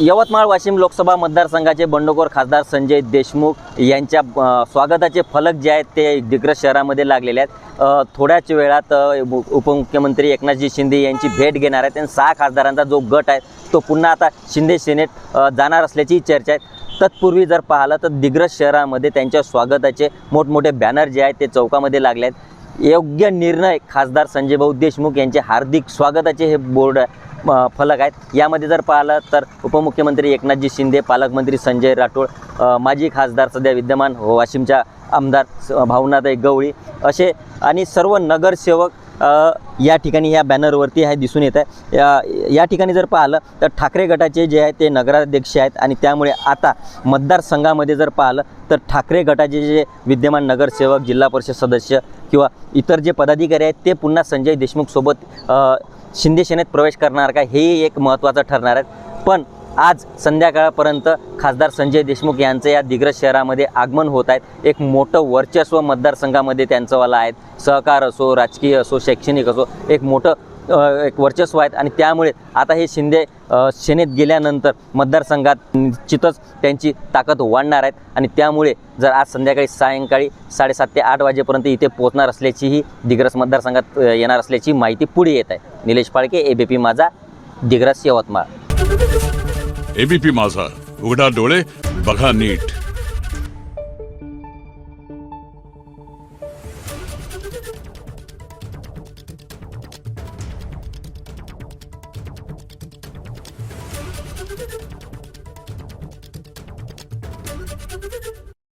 यवतमाळ वाशिम लोकसभा मतदारसंघाचे बंडखोर खासदार संजय देशमुख यांच्या स्वागताचे फलक जे आहेत ते दिग्रस शहरामध्ये लागलेले आहेत। थोड्याच वेळात उपमुख्यमंत्री एकनाथजी शिंदे यांची भेट घेणार आहेत आणि 6 खासदारांचा जो गट आहे तो पुन्हा आता शिंदे सेनेत जाणार असल्याची चर्चा आहे। तत्पूर्वी जर पाहिलं तर दिग्रस शहरामध्ये त्यांच्या स्वागताचे मोठमोठे बॅनर जे आहेत ते चौकामध्ये लागले आहेत। योग्य निर्णय खासदार संजय भाऊ देशमुख यांचे हार्दिक स्वागताचे हे बोर्ड फलक आहेत। यामध्ये जर पाहिलं तर उपमुख्यमंत्री एकनाथजी शिंदे, पालकमंत्री संजय राठोड, माजी खासदार सध्या विद्यमान वाशिमच्या आमदार भावनाताई गवळी असे आणि सर्व नगरसेवक या ठिकाणी या बॅनरवरती आहे दिसून येत आहे। या ठिकाणी जर पाहिलं तर ठाकरे गटाचे जे आहे ते नगराध्यक्ष आहेत आणि त्यामुळे आता मतदारसंघामध्ये जर पाहिलं तर ठाकरे गटाचे जे विद्यमान नगरसेवक, जिल्हा परिषद सदस्य किंवा इतर जे पदाधिकारी आहेत ते पुन्हा संजय देशमुख सोबत शिंदे सेनेत प्रवेश करणार का हे एक महत्त्वाचं ठरणार आहे। पण आज संध्याकाळपर्यंत खासदार संजय देशमुख यांचं या दिग्रस शहरामध्ये आगमन होत आहेत। एक मोठं वर्चस्व मतदारसंघामध्ये त्यांचंवाला आहे। सहकार असो, राजकीय असो, शैक्षणिक असो, एक मोठं एक वर्चस्व आहेत आणि त्यामुळे आता हे शिंदे सेनेत गेल्यानंतर मतदारसंघात निश्चितच त्यांची ताकद वाढणार आहेत आणि त्यामुळे जर आज संध्याकाळी सायंकाळी 7:30 ते 8 वाजेपर्यंत इथे पोहोचणार असल्याचीही दिग्रस मतदारसंघात येणार असल्याची माहिती पुढे येत आहे। निलेश फाळके, एबीपी माझा, दिग्रस, यवतमाळ। एबीपी माझा, उघडा डोळे बघा नीट।